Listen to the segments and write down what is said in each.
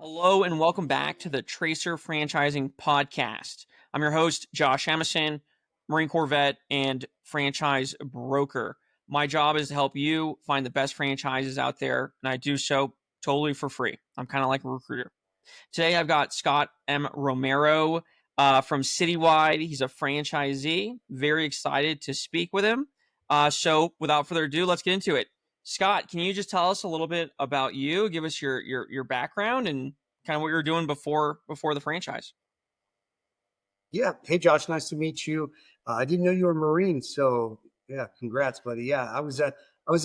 Hello and welcome back to the Tracer Franchising Podcast. I'm your host, Josh Emerson, Marine Corps vet and franchise broker. My job is to help you find the best franchises out there, and I do so totally for free. I'm kind of like a recruiter. Today I've got Scott M. Romero from CityWide. He's a franchisee. Very excited to speak with him. So without further ado, let's get into it. Scott, can you just tell us a little bit about you? Give us your background and kind of what you were doing before the franchise. Yeah. Hey, Josh. Nice to meet you. I didn't know you were a Marine, so yeah, congrats, buddy. Yeah, I was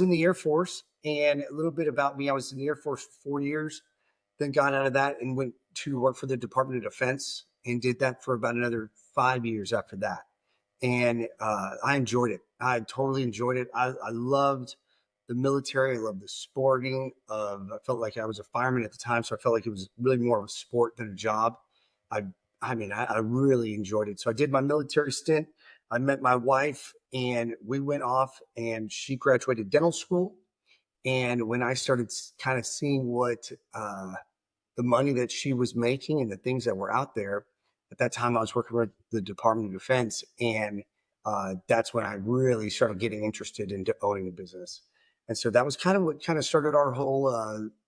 in the Air Force, and a little bit about me: I was in the Air Force for 4 years, then got out of that and went to work for the Department of Defense, and did that for about another 5 years after that. And I enjoyed it. I totally enjoyed it. I loved the military. I loved the sporting. I felt like I was a fireman at the time, so I felt like it was really more of a sport than a job. I I really enjoyed it. So I did my military stint. I met my wife, and we went off, and she graduated dental school. And when I started kind of seeing what the money that she was making and the things that were out there, at that time I was working with the Department of Defense, and that's when I really started getting interested into owning a business. And so that was kind of what kind of started our whole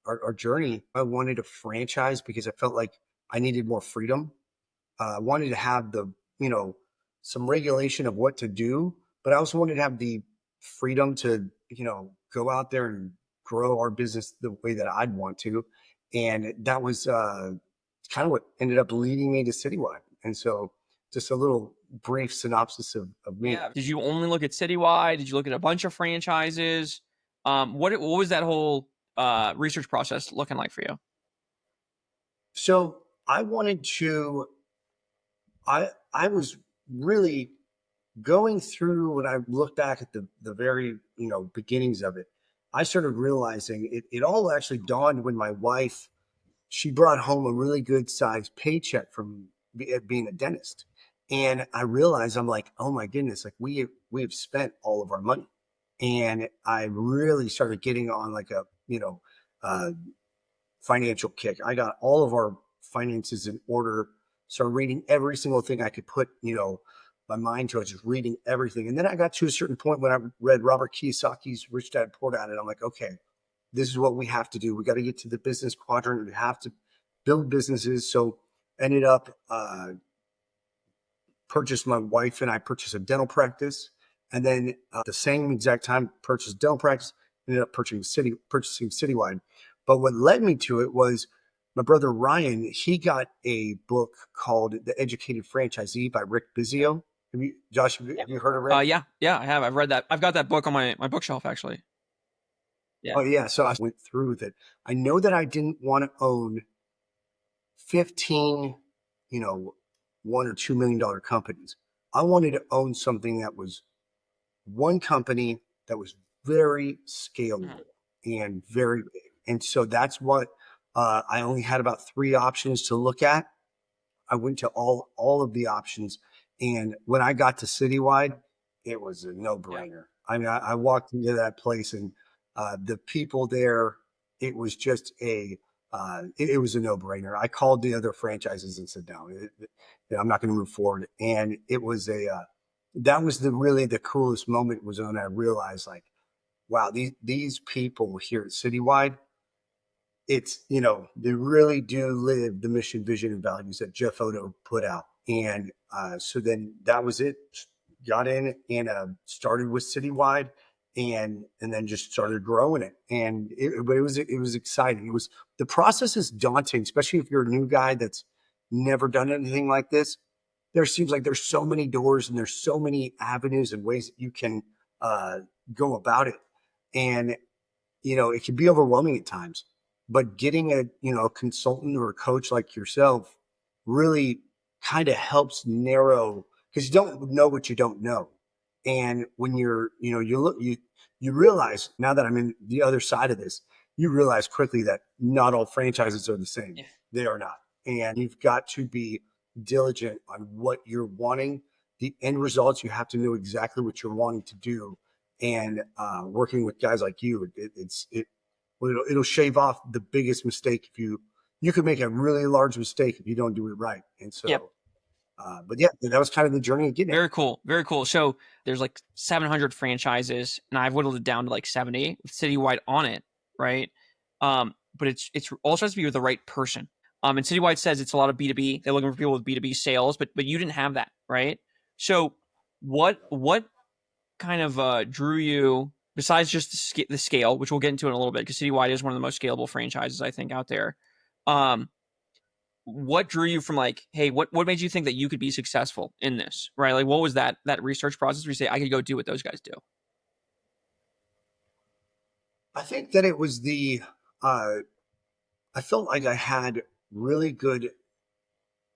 our journey. I wanted a franchise because I felt like I needed more freedom. Wanted to have some regulation of what to do, but I also wanted to have the freedom to, go out there and grow our business the way that I'd want to. And that was kind of what ended up leading me to CityWide. And so just a little brief synopsis of me. Yeah. Did you only look at CityWide? Did you look at a bunch of franchises? What was that whole research process looking like for you? So I wanted to, I was really going through, when I look back at the very, beginnings of it, I started realizing it all actually dawned when my wife, she brought home a really good sized paycheck from being a dentist. And I realized, I'm like, oh my goodness, like we have spent all of our money. And I really started getting on like a, uh, financial kick. I got all of our finances in order. Started reading every single thing I could put, my mind to. Just reading everything. And then I got to a certain point when I read Robert Kiyosaki's Rich Dad Poor Dad, and I'm like, okay, this is what we have to do. We got to get to the business quadrant. We have to build businesses. So ended up my wife and I purchased a dental practice. And then the same exact time purchased dental practice, ended up purchasing CityWide. But what led me to it was my brother Ryan. He got a book called The Educated Franchisee by Rick Bizio. Josh, have you heard of it? Yeah, I have. I've read that. I've got that book on my bookshelf actually. Yeah. Oh yeah. So I went through with it. I know that I didn't want to own 15, $1 or $2 million companies. I wanted to own something that was one company that was very scalable and very big. And so that's what I only had about 3 options to look at. I went to all of the options. And when I got to CityWide, it was a no-brainer. I mean, I walked into that place, and the people there, it was just it was a no-brainer. I called the other franchises and said, no, I'm not going to move forward. And it was that was really the coolest moment, was when I realized, like, wow, these people here at CityWide, it's, they really do live the mission, vision, and values that Jeff Odo put out. And so then that was it. Got in and started with CityWide, and then just started growing it. And but it was exciting. The process is daunting, especially if you're a new guy that's never done anything like this. There seems like there's so many doors and there's so many avenues and ways that you can go about it. And it can be overwhelming at times, but getting a consultant or a coach like yourself really kind of helps narrow, because you don't know what you don't know. And when you realize, now that I'm in the other side of this, you realize quickly that not all franchises are the same. Yeah. They are not. And you've got to be diligent on what you're wanting. The end results, you have to know exactly what you're wanting to do. And working with guys like you, it'll shave off the biggest mistake if you you could make a really large mistake if you don't do it right. And so, Yep. but yeah, that was kind of the journey of getting it. Very cool. Very cool. So there's like 700 franchises, and I've whittled it down to like 70 with Citywide on it, right? But it's also has to be with the right person. And Citywide says it's a lot of B2B. They're looking for people with B2B sales, but you didn't have that, right? So what kind of drew you besides just the scale, which we'll get into in a little bit, because Citywide is one of the most scalable franchises I think out there. What drew you from like, hey, what made you think that you could be successful in this, right? Like, what was that research process where you say, I could go do what those guys do? I think that it was I felt like I had really good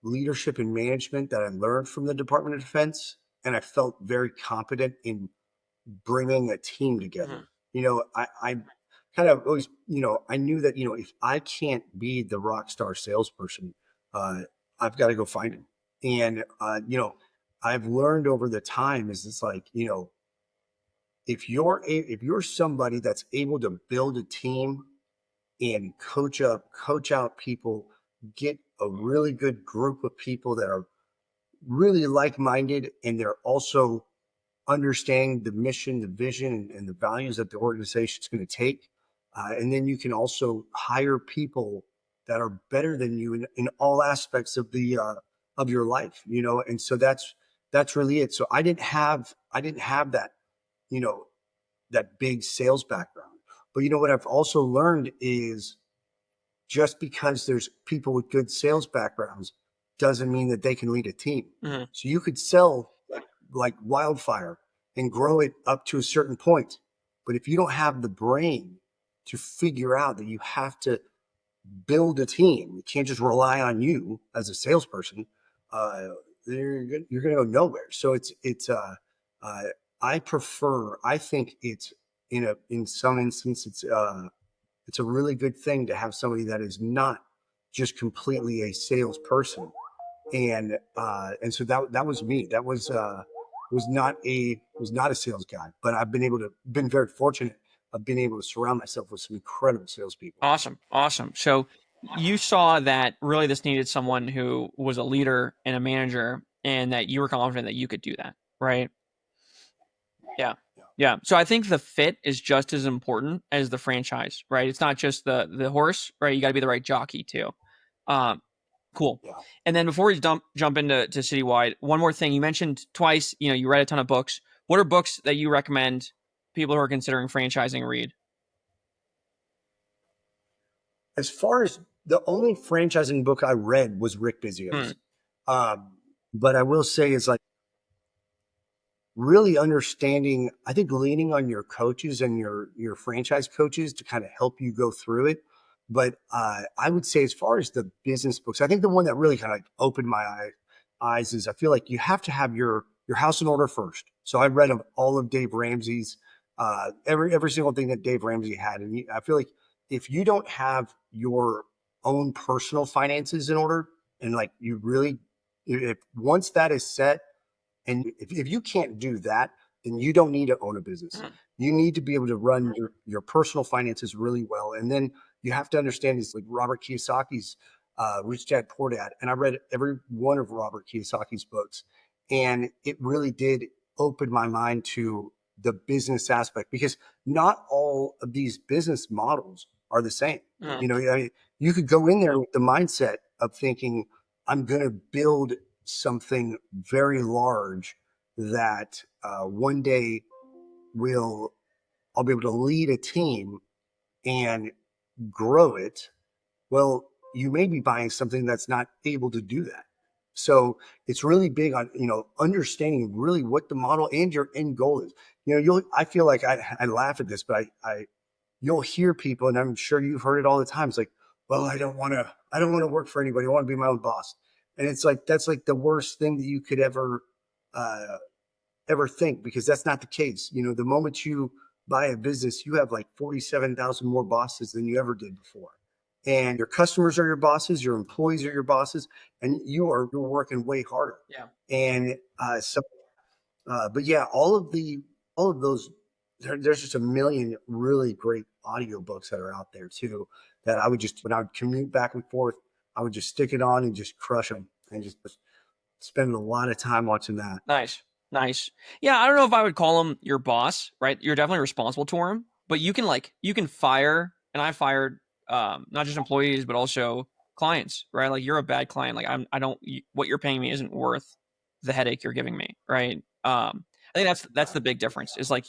leadership and management that I learned from the Department of Defense. And I felt very competent in bringing a team together. I kind of always, I knew that, if I can't be the rock star salesperson, I've got to go find him. And, I've learned over the time is it's like, if you're somebody that's able to build a team and coach out people, get a really good group of people that are really like-minded, and they're also understanding the mission, the vision, and the values that the organization is going to take. And then you can also hire people that are better than you in all aspects of of your life, And so that's really it. So I didn't have that, you know, that big sales background. But what I've also learned is just because there's people with good sales backgrounds doesn't mean that they can lead a team. Mm-hmm. So you could sell like wildfire and grow it up to a certain point. But if you don't have the brain to figure out that you have to build a team, you can't just rely on you as a salesperson, you're going to go nowhere. So I think it's in some instance, it's a really good thing to have somebody that is not just completely a salesperson. And so that was me. That was not a sales guy, but I've been very fortunate. I've been able to surround myself with some incredible salespeople. Awesome. So you saw that really this needed someone who was a leader and a manager, and that you were confident that you could do that, right? Yeah. So I think the fit is just as important as the franchise, right? It's not just the horse, right? You got to be the right jockey too. Cool. Yeah. And then before we jump into Citywide, one more thing. You mentioned twice, you read a ton of books. What are books that you recommend people who are considering franchising read? As far as the only franchising book I read was Rick Bizio's. But I will say is like really understanding, I think leaning on your coaches and your franchise coaches to kind of help you go through it. But I would say as far as the business books, I think the one that really kind of opened my eyes is I feel like you have to have your house in order first. So I read all of Dave Ramsey's, every single thing that Dave Ramsey had. And I feel like if you don't have your own personal finances in order, and like you really, if once that is set, and if you can't do that, then you don't need to own a business. You need to be able to run your personal finances really well. And then you have to understand is like Robert Kiyosaki's Rich Dad Poor Dad. And I read every one of Robert Kiyosaki's books. And it really did open my mind to the business aspect, because not all of these business models are the same. You could go in there with the mindset of thinking, I'm going to build something very large that one day I'll be able to lead a team and grow it. Well, you may be buying something that's not able to do that. So it's really big on, understanding really what the model and your end goal is. I feel like I laugh at this, but you'll hear people, and I'm sure you've heard it all the time. It's like, well, I don't want to work for anybody. I want to be my own boss. And it's like, that's like the worst thing that you could ever think, because that's not the case. The moment you buy a business, you have like 47,000 more bosses than you ever did before. And your customers are your bosses, your employees are your bosses, and you're working way harder. Yeah. And but yeah, all of those, there's just a million really great audiobooks that are out there too. that I would just, when I would commute back and forth, I would just stick it on and just crush them and just spend a lot of time watching that. Nice. Yeah, I don't know if I would call him your boss, right? You're definitely responsible to him, but you can fire, and I fired not just employees but also clients, right? Like you're a bad client. Like I don't what you're paying me isn't worth the headache you're giving me, right? I think that's the big difference. Is like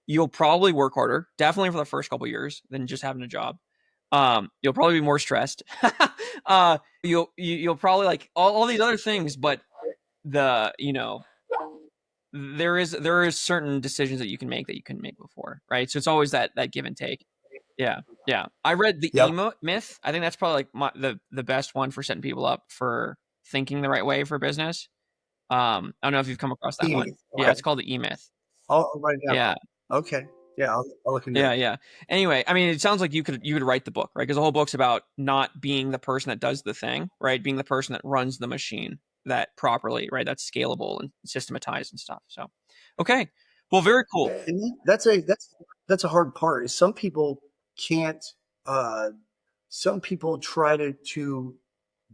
you'll probably work harder, definitely for the first couple of years, than just having a job. You'll probably be more stressed. You'll probably like all these other things, but the there is certain decisions that you can make that you couldn't make before, right? So it's always that give and take. Yeah. I read the Yep. emo myth. I think that's probably like the best one for setting people up for thinking the right way for business. I don't know if you've come across that one. E-myth. Yeah, Okay. it's called the E myth. I'll write it down. Yeah. Okay. Yeah, I'll look into it. Yeah. Anyway, I mean, it sounds like you could write the book, right? Because the whole book's about not being the person that does the thing, right? Being the person that runs the machine that properly, right? That's scalable and systematized and stuff. So, okay, well, very cool. And that's a hard part. Is some people can't. Some people try to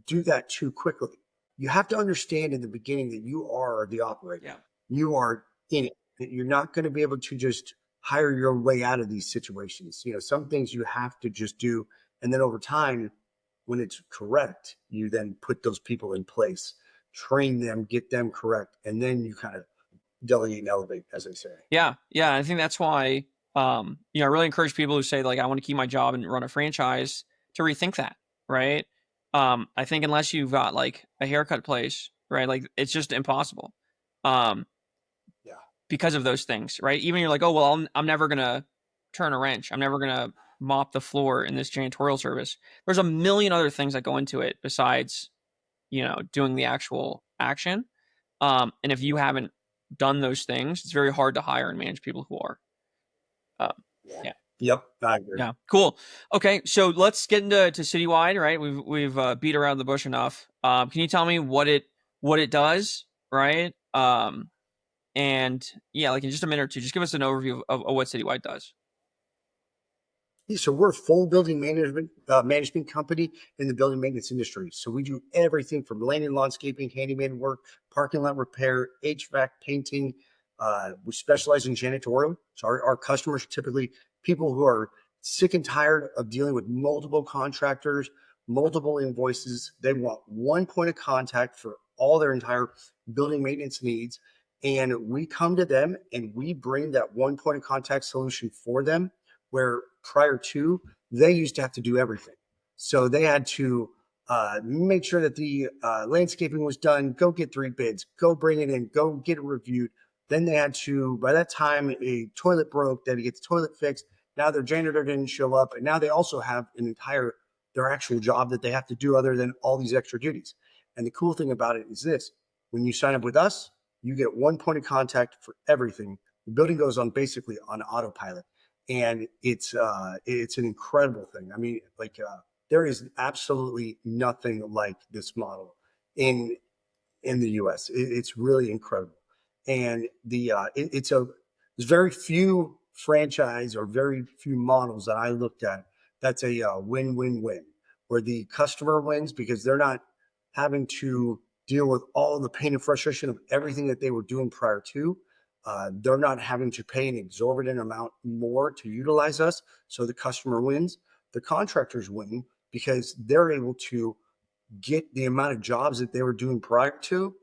do that too quickly. You have to understand in the beginning that you are the operator. Yeah. You are in it. That you're not going to be able to just hire your way out of these situations. Some things you have to just do, and then over time, when it's correct, you then put those people in place, train them, get them correct, and then you kind of delegate and elevate, as they say. Yeah. I think that's why, I really encourage people who say like, I want to keep my job and run a franchise to rethink that, right? I think unless you've got like a haircut place, right? Like it's just impossible. Yeah. Because of those things, right? Even you're like, oh, well, I'm never going to turn a wrench. I'm never going to mop the floor in this janitorial service. There's a million other things that go into it besides, doing the actual action. And if you haven't done those things, it's very hard to hire and manage people who are. Yeah. Yep, I agree. Yeah. Cool. Okay, so let's get into CityWide. Right, we've beat around the bush enough. Can you tell me what it does? Right. And yeah, like in just a minute or two, just give us an overview of what CityWide does. Yeah, so we're a full building management company in the building maintenance industry. So we do everything from lane and landscaping, handyman work, parking lot repair, HVAC, painting. We specialize in janitorial. So our customers are typically people who are sick and tired of dealing with multiple contractors, multiple invoices. They want one point of contact for all their entire building maintenance needs. And we come to them and we bring that one point of contact solution for them, where prior to, they used to have to do everything. So they had to make sure that the landscaping was done, go get 3 bids, go bring it in, go get it reviewed. Then they had to, by that time, a toilet broke, they had to get the toilet fixed. Now their janitor didn't show up. And now they also have their actual job that they have to do other than all these extra duties. And the cool thing about it is this: when you sign up with us, you get one point of contact for everything. The building goes on basically on autopilot. And it's an incredible thing. I mean, like there is absolutely nothing like this model in the U.S. It's really incredible, and there's very few franchise or very few models that I looked at that's a win-win-win, where the customer wins because they're not having to deal with all the pain and frustration of everything that they were doing prior to. They're not having to pay an exorbitant amount more to utilize us, so the customer wins. The contractors win because they're able to get the amount of jobs that they were doing prior to,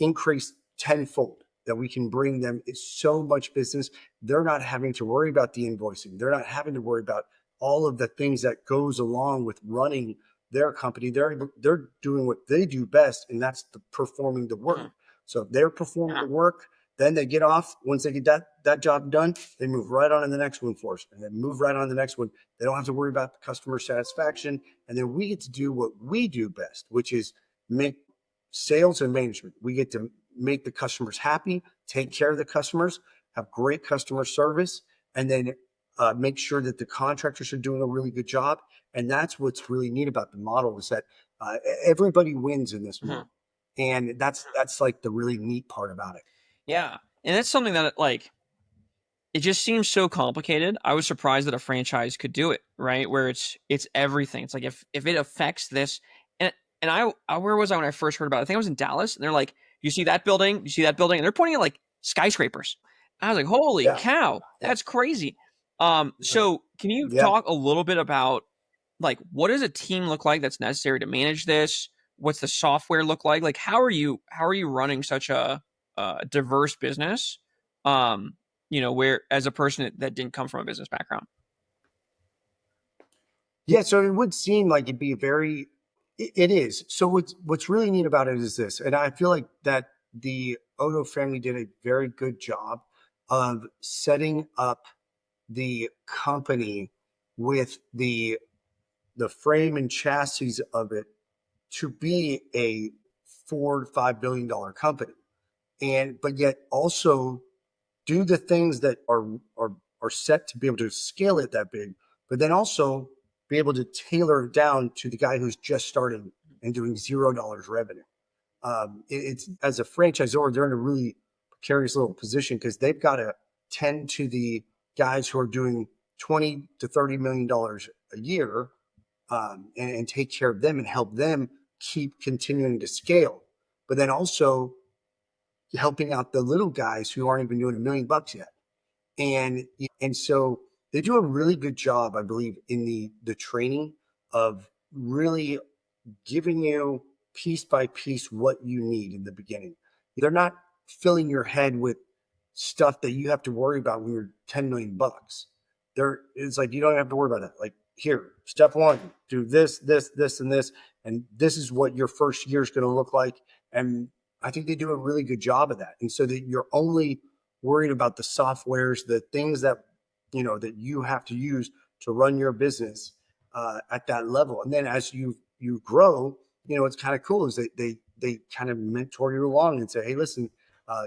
increase tenfold. That we can bring them so much business. They're not having to worry about the invoicing. They're not having to worry about all of the things that goes along with running their company. They're doing what they do best, and that's performing the work. So if they're performing the work, then they get off. Once they get that job done, they move right on to the next one for us, and then move right on to the next one. They don't have to worry about the customer satisfaction, and then we get to do what we do best, which is make sales and management. We get to make the customers happy, take care of the customers, have great customer service, and then make sure that the contractors are doing a really good job. And that's what's really neat about the model, is that everybody wins in this model. And that's like the really neat part about it. Yeah. And that's something that like it just seems so complicated. I was surprised that a franchise could do it, right? Where it's everything. It's like if it affects this, and I where was I when I first heard about it? I think I was in Dallas, and they're like, you see that building, you see that building, and they're pointing at like skyscrapers. I was like, holy Yeah. cow, that's crazy. So can you Yeah. talk a little bit about like what does a team look like that's necessary to manage this? What's the software look like? Like how are you running such a diverse business? Where as a person that didn't come from a business background. Yeah, so it would seem like it'd be it is. So what's really neat about it is this, and I feel like that the Odo family did a very good job of setting up the company with the frame and chassis of it to be a $4 to $5 billion company, and but yet also do the things that are set to be able to scale it that big, but then also be able to tailor it down to the guy who's just starting and doing $0 revenue. It's as a franchisor, they're in a really precarious little position because they've got to tend to the guys who are doing $20 to $30 million a year, and take care of them and help them keep continuing to scale. But then also helping out the little guys who aren't even doing $1 million yet. And so they do a really good job, I believe, in the training of really giving you piece by piece what you need in the beginning. They're not filling your head with stuff that you have to worry about when you're 10 million bucks. It's like you don't have to worry about that. Like, here, step one, do this, and this, and this is what your first year is going to look like. And I think they do a really good job of that. And so that you're only worried about the softwares, the things that that you have to use to run your business at that level. And then as you grow, what's kind of cool is they kind of mentor you along and say, hey, listen,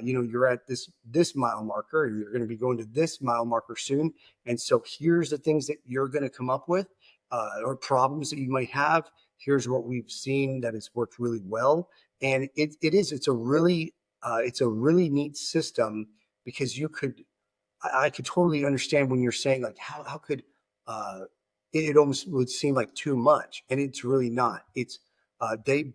you're at this mile marker, and you're going to be going to this mile marker soon. And so here's the things that you're going to come up with, or problems that you might have. Here's what we've seen that has worked really well. And it's a really neat system, because I could totally understand when you're saying like, how could it almost would seem like too much, and it's really not. It's they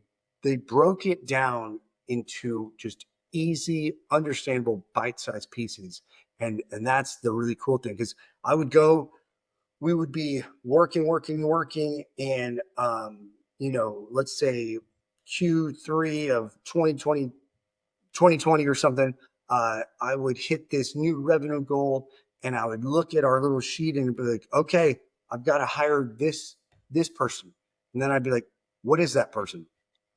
broke it down into just easy, understandable, bite-sized pieces, and that's the really cool thing. Because we would be working, and let's say Q3 of 2020 or something, I would hit this new revenue goal, and I would look at our little sheet and be like, okay, I've got to hire this person. And then I'd be like, what is that person?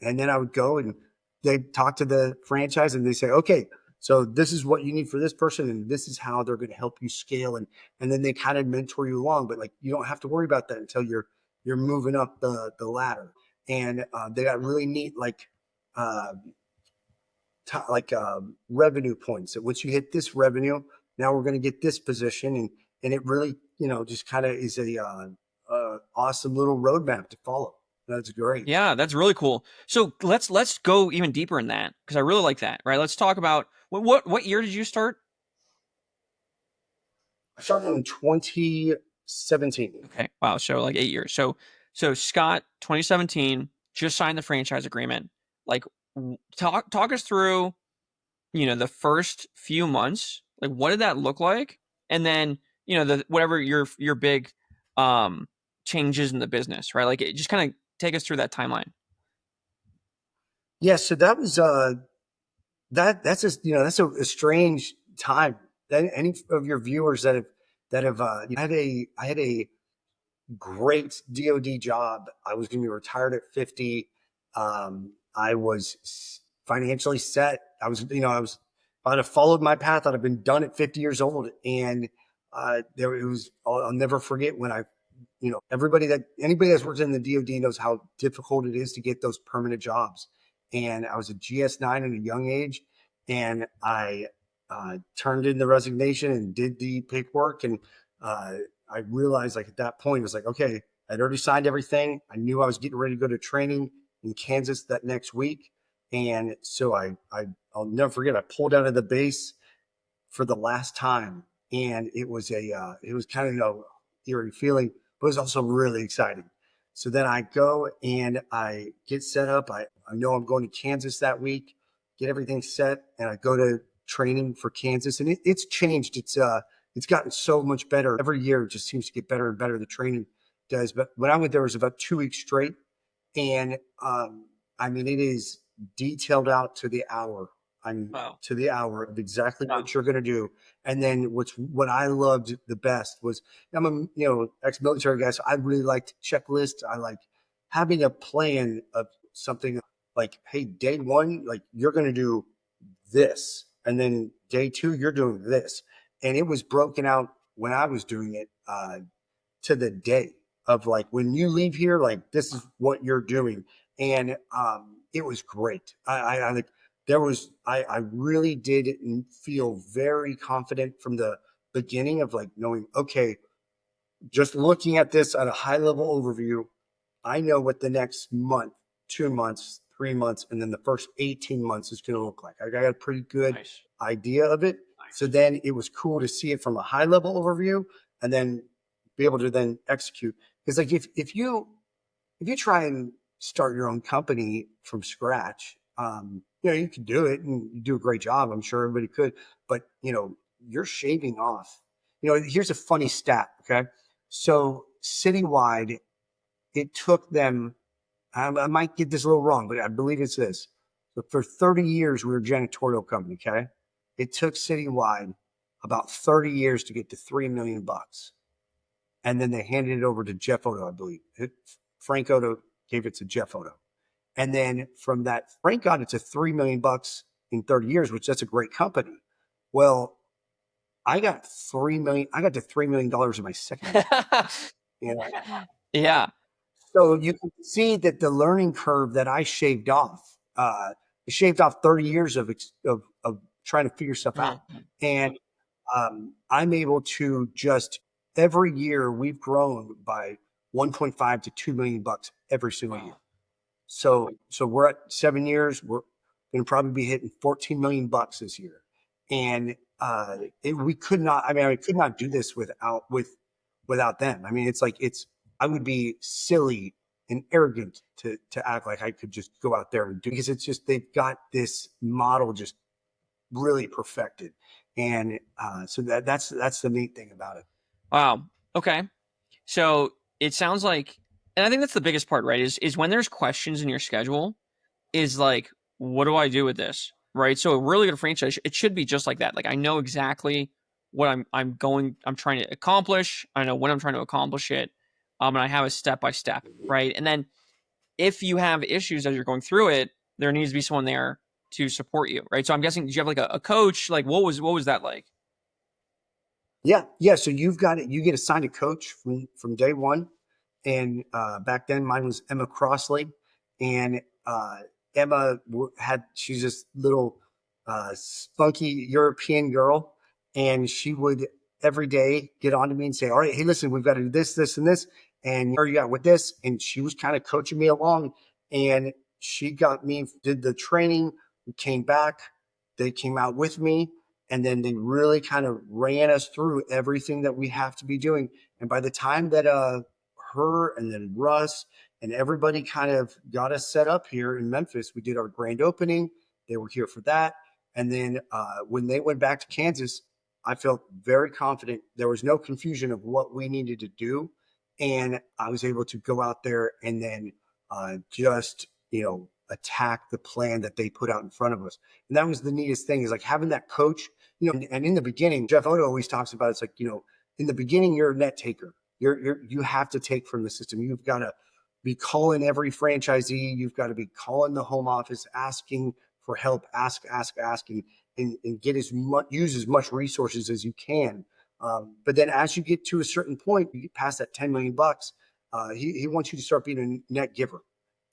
And then I would go and they'd talk to the franchise, and they say, okay, so this is what you need for this person, and this is how they're going to help you scale. And then they kind of mentor you along, but like, you don't have to worry about that until you're moving up the ladder. And they got really neat, uh, revenue points. That once you hit this revenue, now we're going to get this position, and it really just kind of is a awesome little roadmap to follow. That's great. Yeah, that's really cool. So let's go even deeper in that because I really like that. Right. Let's talk about what year did you start? I started in 2017. Okay. Wow. So like 8 years. So Scott, 2017, just signed the franchise agreement. Like, talk us through, the first few months. Like, what did that look like? And then, whatever your big changes in the business, right? Like, it just kind of take us through that timeline. Yeah, so that was that's just that's a strange time. Any of your viewers that have I had a great DoD job. I was going to be retired at 50. I was financially set. I'd have followed my path. I'd have been done at 50 years old. And there it was. I'll never forget when anybody that's worked in the DoD knows how difficult it is to get those permanent jobs. And I was a GS9 at a young age, and I turned in the resignation and did the paperwork. And I realized, like, at that point, it was like, okay, I'd already signed everything. I knew I was getting ready to go to training in Kansas that next week. And so I'll never forget, I pulled out of the base for the last time. and it was kind of, eerie feeling, but it was also really exciting. So then I go and I get set up. I know I'm going to Kansas that week, get everything set, and I go to training for Kansas, and it's changed. It's gotten so much better every year. It just seems to get better and better. The training does. But when I went there, it was about 2 weeks straight, and I mean, it is detailed out to the hour. I'm Wow. to the hour of exactly what you're going to do. And then what I loved the best was, I'm a ex-military guy, so I really liked checklists. I like having a plan of something like, hey, day one, like you're going to do this, and then day two, you're doing this, and it was broken out when I was doing it to the day of like, when you leave here, like this is what you're doing. And it was great. I like, I really did feel very confident from the beginning of like knowing, okay, just looking at this at a high level overview, I know what the next month, 2 months, 3 months, and then the first 18 months is going to look like. I got a pretty good Nice. idea of it. So then it was cool to see it from a high level overview and then be able to then execute. Because like if you try and start your own company from scratch, you can do it and you do a great job. I'm sure everybody could, but you're shaving off. Here's a funny stat. Okay. So citywide, it took them, I might get this a little wrong, but I believe it's this. So for 30 years, we were a janitorial company. Okay. It took citywide about 30 years to get to $3 million. And then they handed it over to Jeff Odo, I believe. Frank Odo gave it to Jeff Odo. And then from that, Frank got it to $3 million in 30 years, which that's a great company. Well, I got $3 million. I got to $3 million in my second year. Yeah. So you can see that the learning curve that I shaved off, 30 years of trying to figure stuff out. And I'm able to just, every year we've grown by 1.5 to $2 million every single year. So we're at 7 years. We're going to probably be hitting 14 million bucks this year. And we could not, I could not do this without them. I mean, I would be silly and arrogant to act like I could just go out there and do, because it's just, they've got this model just really perfected. And so that's the neat thing about it. Wow. Okay. So it sounds like, and I think that's the biggest part, right? Is when there's questions in your schedule, is like, what do I do with this? Right. So a really good franchise, it should be just like that. Like I know exactly what I'm trying to accomplish. I know when I'm trying to accomplish it. And I have a step by step, right? And then if you have issues as you're going through it, there needs to be someone there to support you, right? So I'm guessing, did you have like a coach? Like what was that like? Yeah. So you get assigned a coach from day one. And back then mine was Emma Crossley. And Emma she's this little spunky European girl. And she would every day get on to me and say, all right, hey, listen, we've got to do this, this, and this. And where you at with this? And she was kind of coaching me along. And she did the training, we came back, they came out with me. And then they really kind of ran us through everything that we have to be doing. And by the time that her and then Russ and everybody kind of got us set up here in Memphis, we did our grand opening. They were here for that. And then when they went back to Kansas, I felt very confident. There was no confusion of what we needed to do. And I was able to go out there and then just, attack the plan that they put out in front of us. And that was the neatest thing, is like having that coach, and in the beginning, Jeff Odo always talks about, it's like, in the beginning, you're a net taker. You have to take from the system. You've got to be calling every franchisee. You've got to be calling the home office, asking for help, asking, and use as much resources as you can. But then as you get to a certain point, you get past that 10 million bucks, he wants you to start being a net giver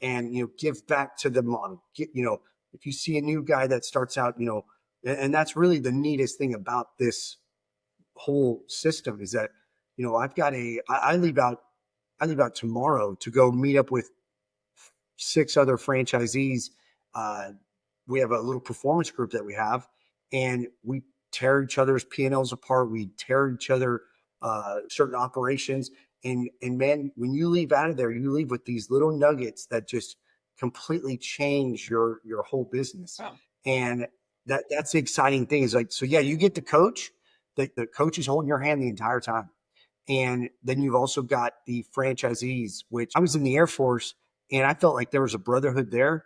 and, give back to the model. If you see a new guy that starts out, and that's really the neatest thing about this whole system, is that, I leave out tomorrow to go meet up with 6 other franchisees. We have a little performance group that we have, and we tear each other's P&Ls apart. We tear each other certain operations. And man, when you leave out of there, you leave with these little nuggets that just completely change your whole business. Wow. And that's the exciting thing is like, so yeah, you get to coach. The coach is holding your hand the entire time. And then you've also got the franchisees, which I was in the Air Force and I felt like there was a brotherhood there.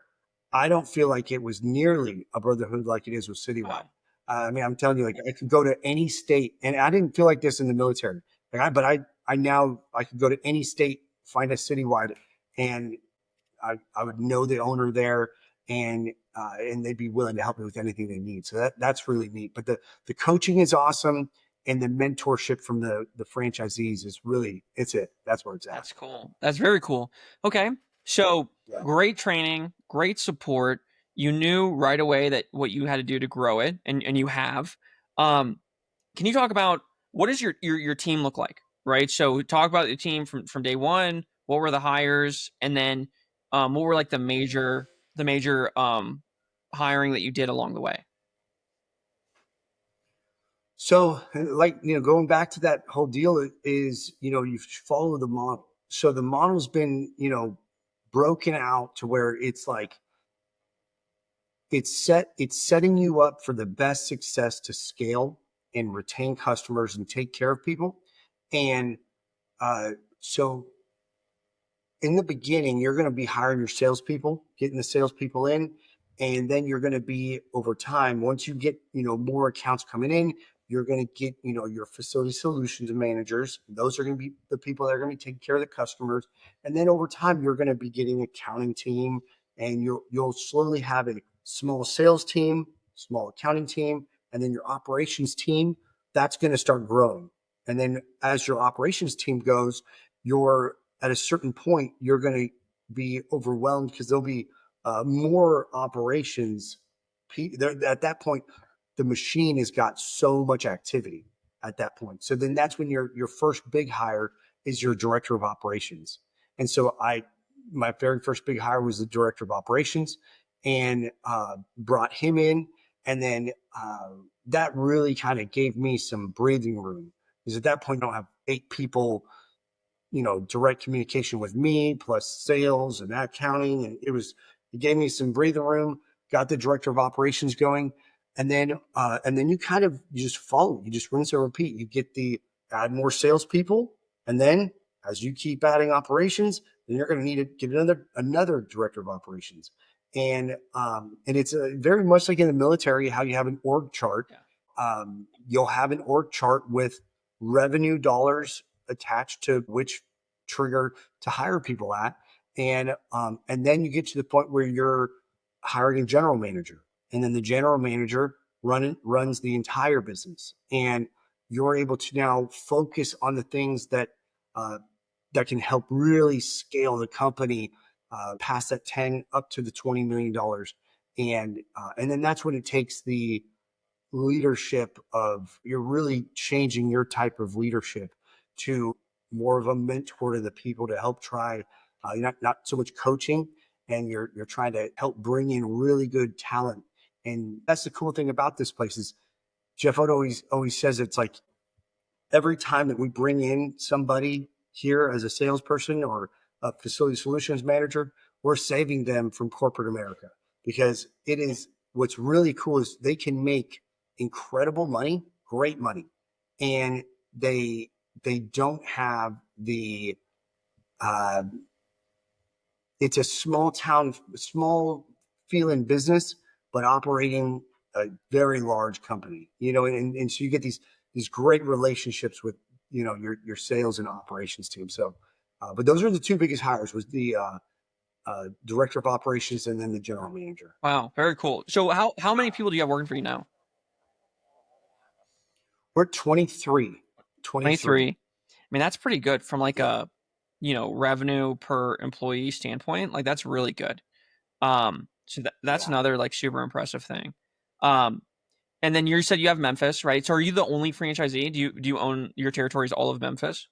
I don't feel like it was nearly a brotherhood like it is with CityWide. Wow. I mean, I'm telling you, like I could go to any state, and I didn't feel like this in the military. But I now I could go to any state, find a CityWide, and I would know the owner there, and they'd be willing to help me with anything they need. So that's really neat. But the coaching is awesome, and the mentorship from the franchisees is really that's where it's at. That's cool. That's very cool. Okay, so great training, great support. You knew right away that what you had to do to grow it, and you have. Can you talk about what does your team look like? Right. So talk about the team from day one. What were the hires, and then what were like the major hiring that you did along the way? So, like, going back to that whole deal is, you follow the model. So the model's been, broken out to where it's like, it's setting you up for the best success to scale and retain customers and take care of people. And so in the beginning, you're going to be hiring your salespeople, getting the salespeople in, and then you're going to be over time. Once you get more accounts coming in, you're going to get your facility solutions managers. Those are going to be the people that are going to be taking care of the customers, and then over time, you're going to be getting an accounting team, and you'll slowly have a small sales team, small accounting team, and then your operations team. That's going to start growing, and then as your operations team goes, you're at a certain point, you're going to be overwhelmed because there'll be more operations. At that point, the machine has got so much activity at that point. So then that's when your first big hire is your director of operations. And so my very first big hire was the director of operations, and brought him in. And then that really kind of gave me some breathing room because at that point, I don't have 8 people direct communication with me plus sales and accounting. And it gave me some breathing room, got the director of operations going. And then you just follow, you just rinse and repeat. You add more salespeople. And then as you keep adding operations, then you're going to need to get another director of operations. And it's very much like in the military, how you have an org chart. You'll have an org chart with revenue dollars attached to which trigger to hire people at. And then you get to the point where you're hiring a general manager, and then the general manager runs the entire business, and you're able to now focus on the things that can help really scale the company past that 10 up to the $20 million. And then that's when it takes the leadership of, you're really changing your type of leadership to more of a mentor to the people to help try, not so much coaching, and you're trying to help bring in really good talent. And that's the cool thing about this place is Jeff always says it's like every time that we bring in somebody here as a salesperson or a facility solutions manager, we're saving them from corporate America, because what's really cool is they can make incredible money, great money, and they don't have the it's a small town, small feeling business, but operating a very large company, and so you get these great relationships with your sales and operations team. So but those are the 2 biggest hires, was the director of operations and then the general manager. Wow, very cool. So how many people do you have working for you now? We're 23. 23. I mean, that's pretty good from like a revenue per employee standpoint. Like that's really good. So that's another like super impressive thing. And then you said you have Memphis, right? So are you the only franchisee? Do you own your territories all of Memphis?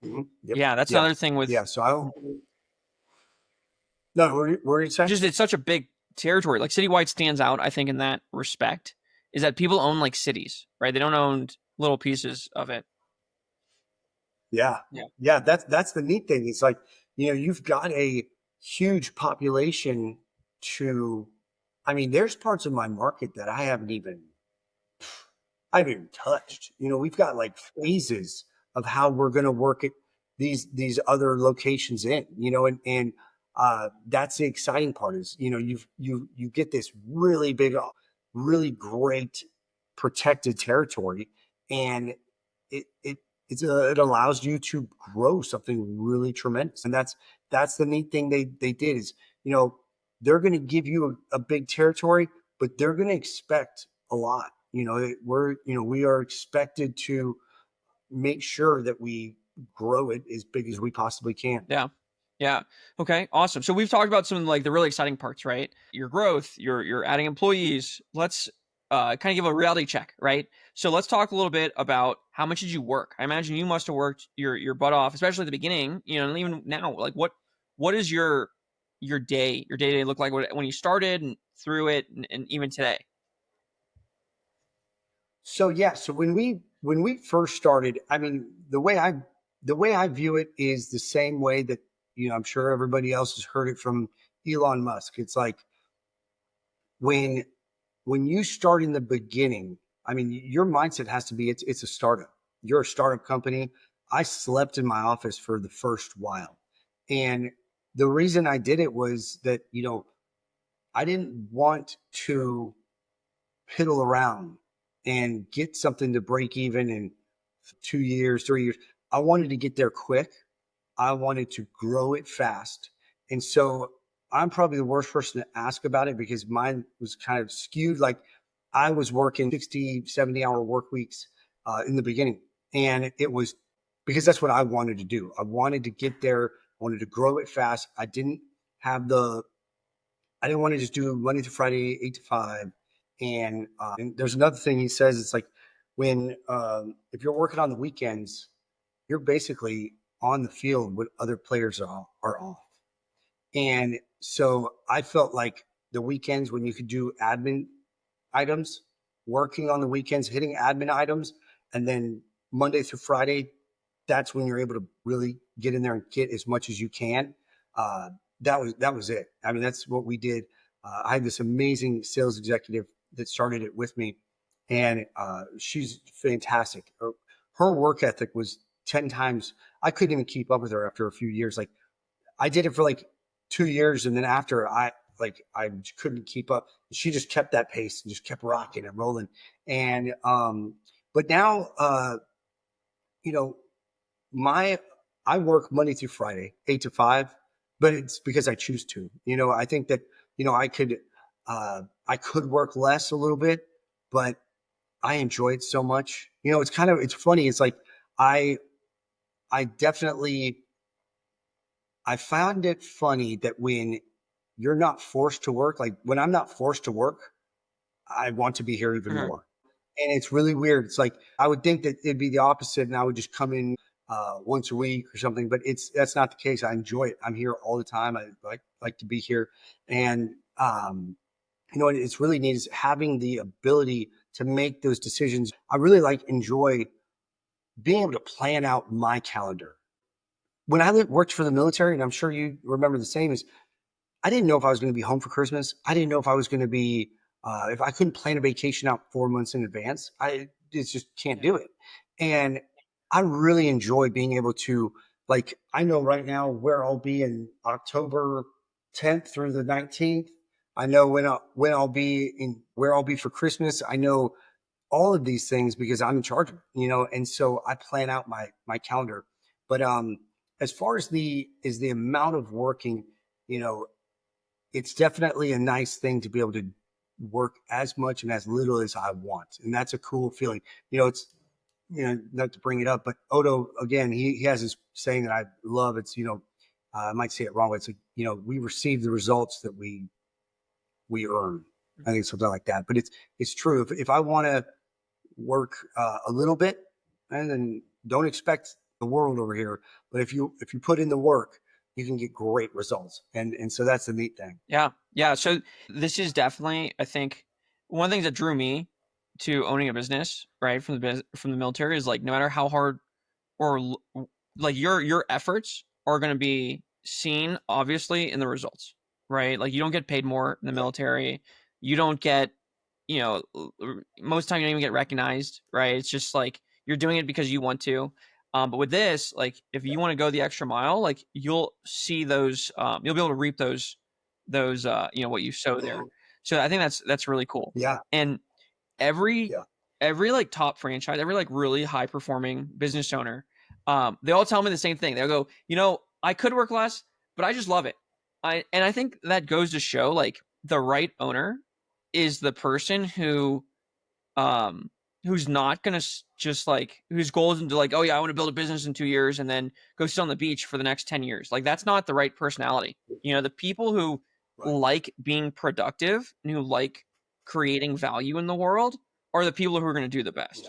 Mm-hmm. Yep. Yeah, that's another thing with so no, what are you saying? just it's such a big territory. Like CityWide stands out, I think, in that respect. is that people own like cities, right? They don't own little pieces of it. Yeah. Yeah. Yeah. That's the neat thing. It's like, you've got a huge population to, I mean, there's parts of my market that I've even touched. We've got like phases of how we're going to work at these other locations in, and that's the exciting part is, you get this really big, really great protected territory, and it it it allows you to grow something really tremendous, and that's the neat thing they did is, they're going to give you a big territory, but they're going to expect a lot. We are expected to make sure that we grow it as big as we possibly can. Yeah. Yeah. Okay. Awesome. So we've talked about some like the really exciting parts, right? Your growth, you're adding employees. Let's kind of give a reality check, right? So let's talk a little bit about how much did you work? I imagine you must have worked your butt off, especially at the beginning, and even now. Like what is your day-to-day look like when you started and through it and even today? So yeah, so when we first started, I mean, the way I view it is the same way that, I'm sure everybody else has heard it from Elon Musk. It's like when when you start in the beginning, I mean, your mindset has to be it's a startup. You're a startup company. I slept in my office for the first while. And the reason I did it was that, I didn't want to piddle around and get something to break even in 2 years, 3 years. I wanted to get there quick. I wanted to grow it fast. And so I'm probably the worst person to ask about it because mine was kind of skewed. Like I was working 60, 70-hour work weeks in the beginning. And it was because that's what I wanted to do. I wanted to get there. I wanted to grow it fast. I didn't want to just do Monday to Friday, 8 to 5. And there's another thing he says. It's like if you're working on the weekends, you're basically on the field when other players are off. And so I felt like the weekends when you could do admin items, working on the weekends, hitting admin items, and then Monday through Friday, that's when you're able to really get in there and get as much as you can. Uh, that was it. I mean, that's what we did. I had this amazing sales executive that started it with me, and she's fantastic. Her work ethic was 10 times. I couldn't even keep up with her after a few years. Like I did it for like 2 years, and then after I couldn't keep up. She just kept that pace and just kept rocking and rolling. And but now you know, my I work Monday through Friday, 8 to 5, but it's because I choose to. I think that, I could work less a little bit, but I enjoy it so much. It's funny. It's like I I definitely I found it funny that when you're not forced to work, like when I'm not forced to work, I want to be here even Mhm. more. And it's really weird. It's like I would think that it'd be the opposite, and I would just come in once a week or something. But that's not the case. I enjoy it. I'm here all the time. I like to be here, and it's really neat is having the ability to make those decisions. I really enjoy being able to plan out my calendar. When I worked for the military, and I'm sure you remember the same, is I didn't know if I was going to be home for Christmas. I didn't know if I was going to be, if I couldn't plan a vacation out 4 months in advance. I just can't do it. And I really enjoy being able to, like, I know right now where I'll be in October 10th through the 19th. I know when I'll be in where I'll be for Christmas. I know all of these things because I'm in charge of it, and so I plan out my calendar. But as far as the amount of working, you know, it's definitely a nice thing to be able to work as much and as little as I want. And that's a cool feeling. It's, not to bring it up, but Odo, again, he has this saying that I love. It's, I might say it wrong, but it's like, we receive the results that we earn. I think something like that, but it's true. If I want to work a little bit, and then don't expect the world over here, but if you put in the work, you can get great results. And so that's the neat thing. Yeah. Yeah. So this is definitely, I think, one of the things that drew me to owning a business, right, from the military is like no matter how hard or like your efforts are going to be seen obviously in the results, right? Like you don't get paid more in the Yeah. military. You don't get, you know, most of the time you don't even get recognized, right? It's just like you're doing it because you want to. But with this, like if you want to go the extra mile, like you'll see those, you'll be able to reap those, what you sow there. Mhm. So I think that's really cool. Yeah. And every Yeah. every like top franchise, every like really high performing business owner, they all tell me the same thing. They'll go, I could work less, but I just love it. I think that goes to show like the right owner is the person um who's not gonna just like whose goal isn't to like, oh yeah, I want to build a business in 2 years and then go sit on the beach for the next 10 years. Like that's not the right personality. The people who Right. like being productive and who like creating value in the world are the people who are going to do the best.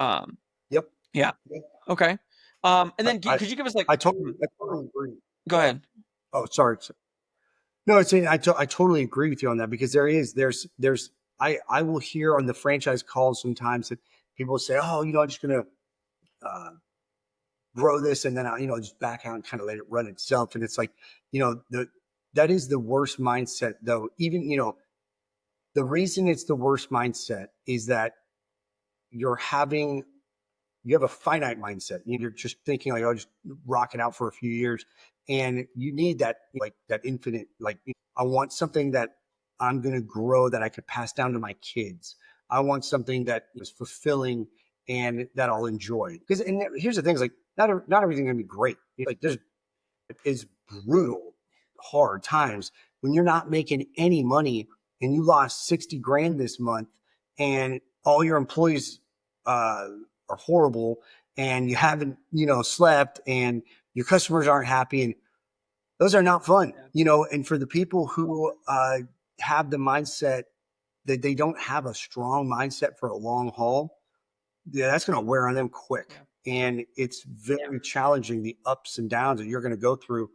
Yeah. Um, Yep. yeah. Yep. Okay. And I, then I, could you give us like, I totally agree. go Yeah. ahead. Oh, sorry. No, I totally agree with you on that because there's I will hear on the franchise calls sometimes that people say, oh, I'm just gonna uh, grow this and then just back out and kind of let it run itself. And it's like, that is the worst mindset though. Even, the reason it's the worst mindset is that you're having you have a finite mindset. You're just thinking like, oh, just rock it out for a few years. And you need that, like that infinite, like, I want something that I'm going to grow that I could pass down to my kids. I want something that is fulfilling and that I'll enjoy. Because, and here's the thing is like, not everything's going to be great. Like there's is brutal, hard times when you're not making any money and you lost 60 grand this month and all your employees are horrible and you haven't, slept and your customers aren't happy. And those are not fun, and for the people who have the mindset that they don't have a strong mindset for a long haul, yeah, that's going to wear on them quick. Yeah. And it's very challenging, the ups and downs that you're going to go through.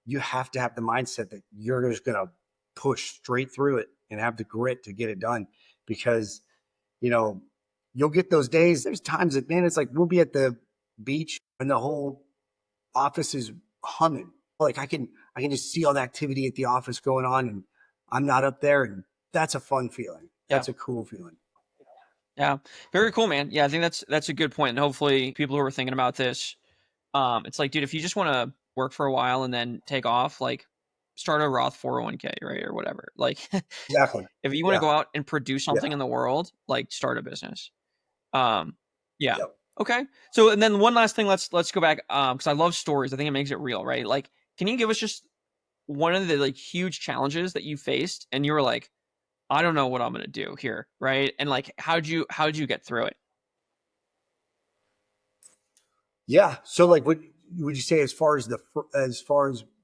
You have to have the mindset that you're just going to push straight through it and have the grit to get it done because, you know, you'll get those days. There's times that, man, it's like we'll be at the beach and the whole office is humming. Like I can just see all the activity at the office going on and I'm not up there. And that's a fun feeling. Yeah. That's a cool feeling. Yeah. Very cool, man. Yeah. I think that's a good point. And hopefully people who are thinking about this, it's like, dude, if you just want to work for a while and then take off, like start a Roth 401k, right? Or whatever. Like Exactly. if you want to Yeah. go out and produce something Yeah. in the world, like start a business. Um, yeah. Yep. Okay. So, and then one last thing, let's go back. Cause I love stories. I think it makes it real, right? Like, can you give us just one of the like huge challenges that you faced and you were like, I don't know what I'm going to do here. Right. And like, how'd you get through it? Yeah. So, like, what would you say as far as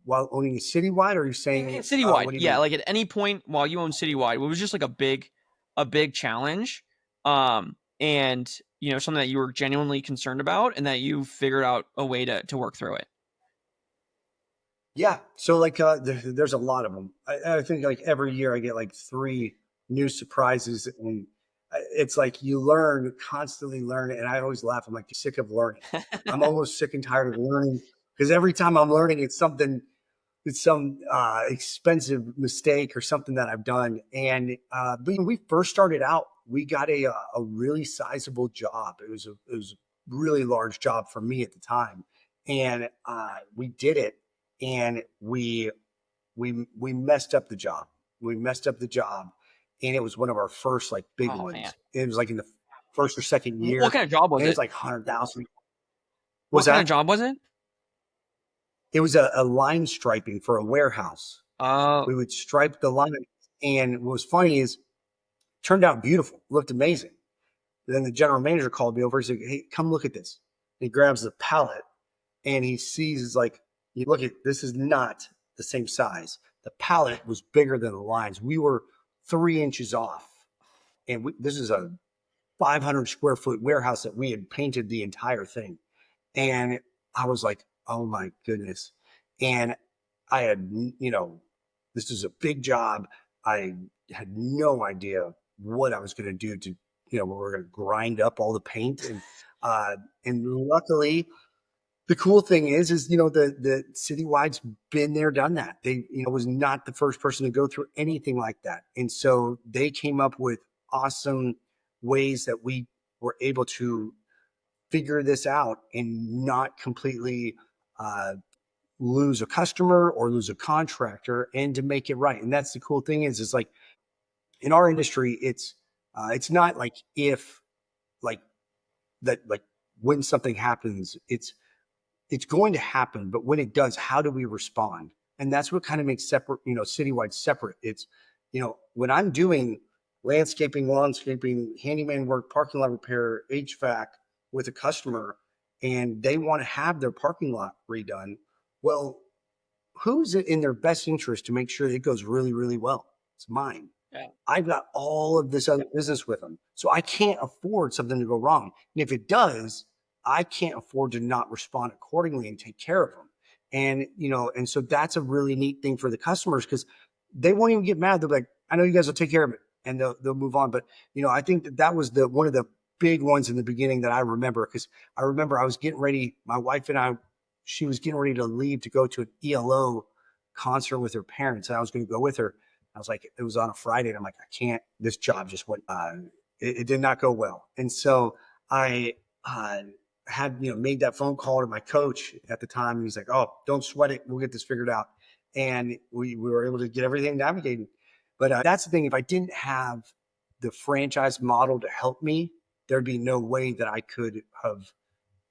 while owning a citywide, or are you And saying Citywide, what do you yeah. mean? Like at any point while you own Citywide, what was just like a big challenge, and something that you were genuinely concerned about, and that you figured out a way to work through it. Yeah. So, like, there's a lot of them. I think like every year I get like three new surprises, and it's like you constantly learn. And I always laugh. I'm like sick of learning. I'm almost sick and tired of learning because every time I'm learning, it's some expensive mistake or something that I've done. And but when we first started out, we got a really sizable job. It was a really large job for me at the time, and we did it, and we messed up the job. We messed up the job, and it was one of our first like big Oh man, ones. It was like in the first or second what year, kind of job was and it's it? like 100,000. What Was kind of that? job was it? It was a line striping for a warehouse. Uh, We would stripe the line. And what was funny is turned out beautiful, looked amazing. Then the general manager called me over. He said, "Hey, come look at this." He grabs the pallet and he sees like, you look at this is not the same size. The pallet was bigger than the lines. We were 3 inches off. And this is a 500 square foot warehouse that we had painted the entire thing. And I was like, oh my goodness. And I had, this is a big job. I had no idea what I was going to do to, we're going to grind up all the paint. And luckily, the cool thing is, the Citywide's been there, done that. They, was not the first person to go through anything like that. And so they came up with awesome ways that we were able to figure this out and not completely lose a customer or lose a contractor, and to make it right. And that's the cool thing is like in our industry, it's not like if like that, like when something happens, it's going to happen, but when it does, how do we respond? And that's what kind of makes separate, Citywide separate. It's, when I'm doing landscaping, handyman work, parking lot repair, HVAC with a customer, and they want to have their parking lot redone, well, who's in their best interest to make sure it goes really, really well? It's mine. Yeah. I've got all of this other business with them. So I can't afford something to go wrong. And if it does, I can't afford to not respond accordingly and take care of them. And, and so that's a really neat thing for the customers, because they won't even get mad. They'll be like, I know you guys will take care of it, and they'll move on. But, I think that was one of the big ones in the beginning that I remember, because I remember I was getting ready, my wife and I, she was getting ready to leave to go to an ELO concert with her parents. And I was going to go with her. I was like, it was on a Friday, and I'm like, I can't, this job just went, it did not go well. And so I had, made that phone call to my coach at the time. And he's like, oh, don't sweat it. We'll get this figured out. And we were able to get everything navigated. But that's the thing. If I didn't have the franchise model to help me, there'd be no way that I could have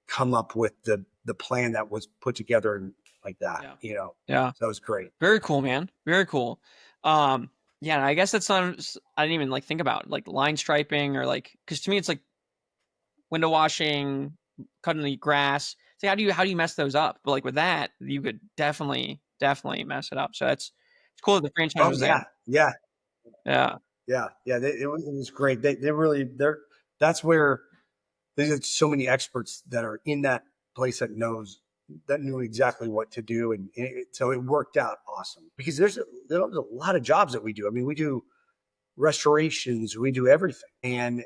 come up with the plan that was put together and like that, Yeah. So it was great. Very cool, man. Very cool. Yeah, I guess that's not, I didn't even like think about like line striping or like, cause to me it's like window washing, cutting the grass. So how do you mess those up? But like with that, you could definitely mess it up. So it's cool that the franchise was there. Yeah. It was great. That's where there's so many experts that are in that place that knew exactly what to do. And so it worked out awesome, because there's a lot of jobs that we do. I mean, we do restorations, we do everything. And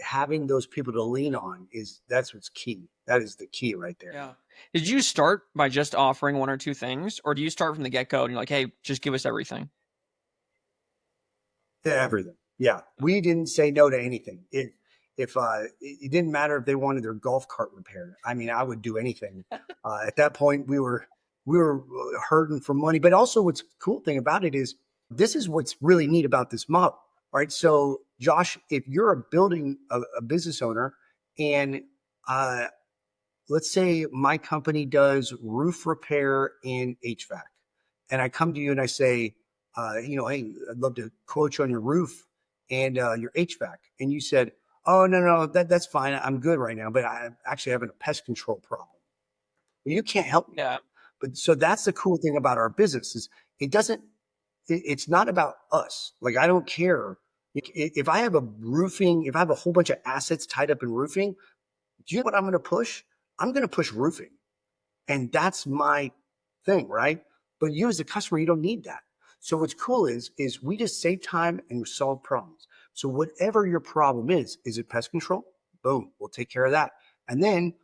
having those people to lean on that's what's key. That is the key right there. Yeah. Did you start by just offering one or two things, or do you start from the get-go and you're like, hey, just give us everything? Everything. Yeah. We didn't say no to anything. If it didn't matter if they wanted their golf cart repaired. I mean, I would do anything. At that point, we were hurting for money. But also, what's the cool thing about it is, this is what's really neat about this model, right? So, Josh, if you're a business owner, and let's say my company does roof repair and HVAC, and I come to you and I say, hey, I'd love to quote you on your roof and your HVAC, and you said, oh, no, that's fine. I'm good right now, but I'm actually having a pest control problem. Well, you can't help me. Yeah. But so that's the cool thing about our business is it's not about us. Like, I don't care. If I have if I have a whole bunch of assets tied up in roofing, do you know what I'm going to push? I'm going to push roofing. And that's my thing, right? But you as a customer, you don't need that. So what's cool is we just save time and solve problems. So whatever your problem is it pest control? Boom, we'll take care of that. And then,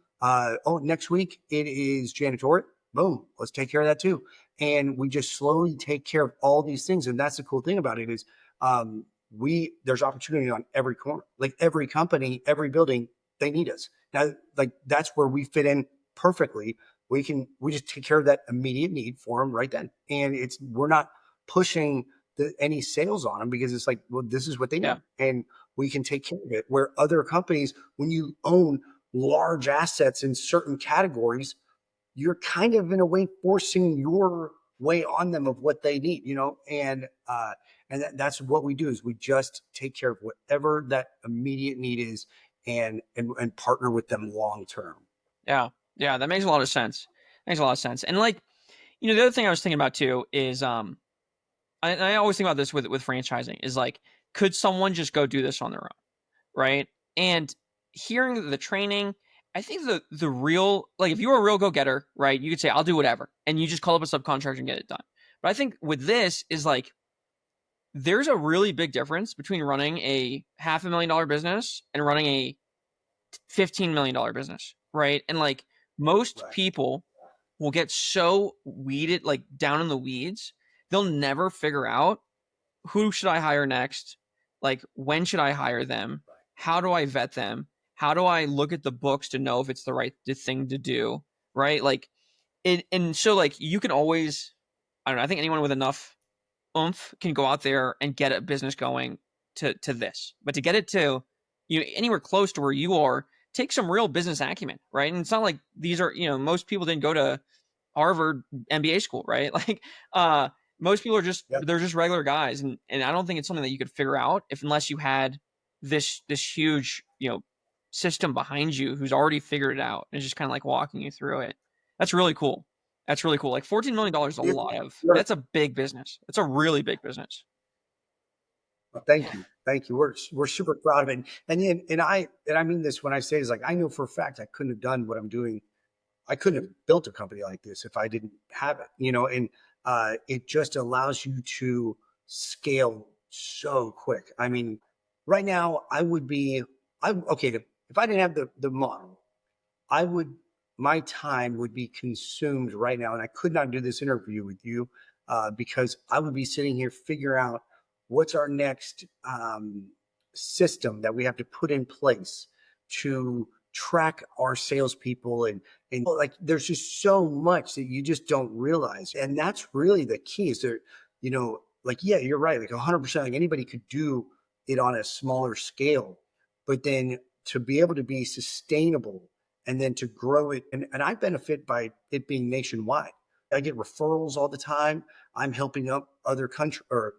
next week it is janitorial. Boom, let's take care of that too. And we just slowly take care of all these things. And that's the cool thing about it is there's opportunity on every corner. Like every company, every building, they need us. Now, like that's where we fit in perfectly. We just take care of that immediate need for them right then. And we're not pushing any sales on them, because it's like, well, this is what they need, and we can take care of it. Where other companies, when you own large assets in certain categories, you're kind of in a way forcing your way on them of what they need, and that's what we do is we just take care of whatever that immediate need is, and partner with them long term. Yeah, that makes a lot of sense. And like, the other thing I was thinking about too is I always think about this with franchising is like, could someone just go do this on their own, right? And hearing the training, I think the real, like, if you were a real go-getter, right, you could say, I'll do whatever, and you just call up a subcontractor and get it done. But I think with this is like, there's a really big difference between running a $500,000 business and running a $15 million business, right? And like most Right. people will get so weeded, like down in the weeds, they'll never figure out who should I hire next? Like, when should I hire them? How do I vet them? How do I look at the books to know if it's the right thing to do? Right? Like, and so like you can always, I don't know. I think anyone with enough oomph can go out there and get a business going to this, but to get it to anywhere close to where you are, take some real business acumen, right? And it's not like these are most people didn't go to Harvard MBA school, right? Like, most people are just Yep. they're just regular guys, and I don't think it's something that you could figure out unless you had this huge system behind you who's already figured it out and is just kind of like walking you through it. That's really cool. That's really cool. Like $14 million is a lot of. That's a big business. It's a really big business. Well, thank you. Thank you. We're super proud of it. And I mean this when I say it's like I know for a fact I couldn't have done what I'm doing. I couldn't have built a company like this if I didn't have it, and it just allows you to scale so quick. I mean, right now I would be if I didn't have the model, I would my time would be consumed right now, and I could not do this interview with you because I would be sitting here figuring out what's our next system that we have to put in place to track our salespeople and like there's just so much that you just don't realize, and that's really the key. Is there, like yeah, you're right, like 100%. Like anybody could do it on a smaller scale, but then to be able to be sustainable and then to grow it. And I benefit by it being nationwide. I get referrals all the time. I'm helping up other country or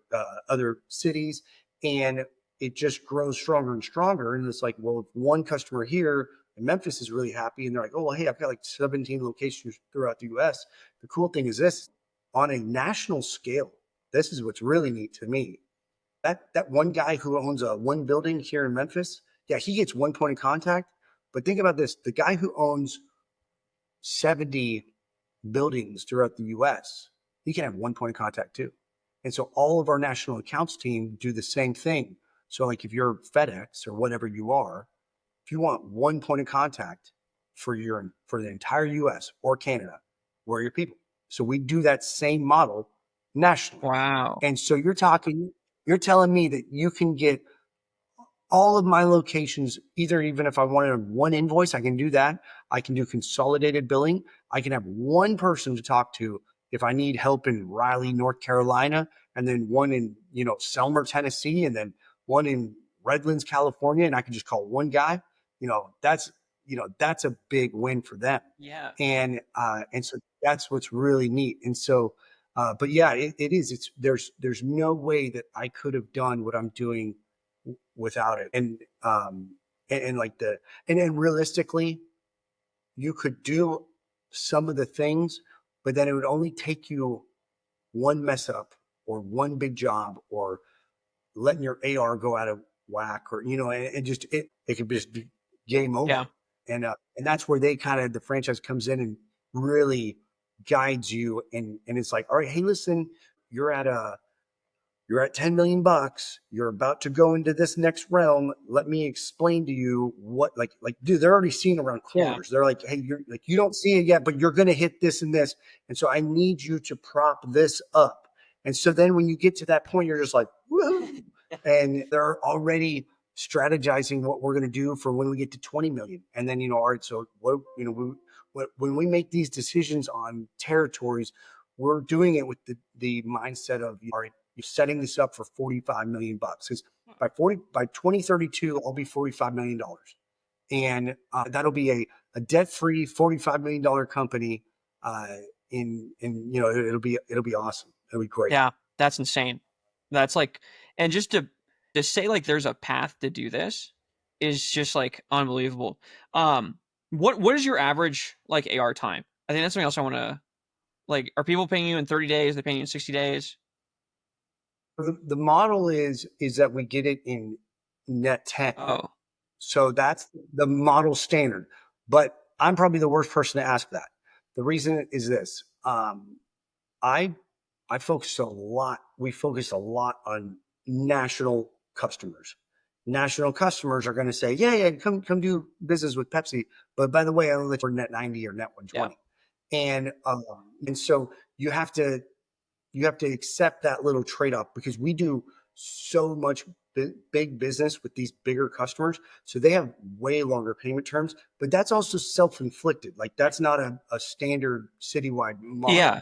other cities, and it just grows stronger and stronger. And it's like, well, if one customer here in Memphis is really happy, and they're like, oh, well, hey, I've got like 17 locations throughout the U.S. The cool thing is this: on a national scale, this is what's really neat to me. That one guy who owns one building here in Memphis, yeah, he gets one point of contact. But think about this: the guy who owns 70 buildings throughout the US, he can have one point of contact too. And so all of our national accounts team do the same thing. So like if you're FedEx or whatever you are, if you want one point of contact for the entire US or Canada, where are your people? So we do that same model nationally. Wow. And so you're telling me that you can get all of my locations, even if I wanted one invoice, I can do that. I can do consolidated billing. I can have one person to talk to if I need help in Raleigh, North Carolina, and then one in, Selmer, Tennessee, and then one in Redlands, California. And I can just call one guy, that's a big win for them. Yeah. And so that's what's really neat. And so, but yeah, it is, there's no way that I could have done what I'm doing without it. And like and then realistically, you could do some of the things, but then it would only take you one mess up or one big job or letting your AR go out of whack or, and just, it could just be game over. Yeah. And that's where the franchise comes in and really guides you. And it's like, all right, hey, listen, you're at 10 million bucks. You're about to go into this next realm. Let me explain to you what, dude, they're already seeing around corners. Yeah. They're like, hey, you're like, you don't see it yet, but you're going to hit this and this. And so I need you to prop this up. And so then when you get to that point, you're just like, woo. And they're already strategizing what we're going to do for when we get to 20 million. And then, all right, so what, when we make these decisions on territories, we're doing it with the mindset of, all right, you're setting this up for 45 million bucks. Because by 2032, I'll be $45 million. And that'll be a debt-free $45 million company. It'll be awesome. It'll be great. Yeah, that's insane. That's like, and just to say like there's a path to do this is just like unbelievable. What is your average like AR time? I think that's something else I want to like. Are people paying you in 30 days? They're paying you in 60 days? The model is that we get it in net 10. Oh, so that's the model standard. But I'm probably the worst person to ask that. The reason is this: I focus a lot. We focus a lot on national customers. National customers are going to say, yeah, come do business with Pepsi. But by the way, I'll let you for net 90 or net Yeah. 120. And so you have to accept that little trade-off, because we do so much big business with these bigger customers. So they have way longer payment terms, but that's also self-inflicted. Like, that's not a standard citywide model. Yeah.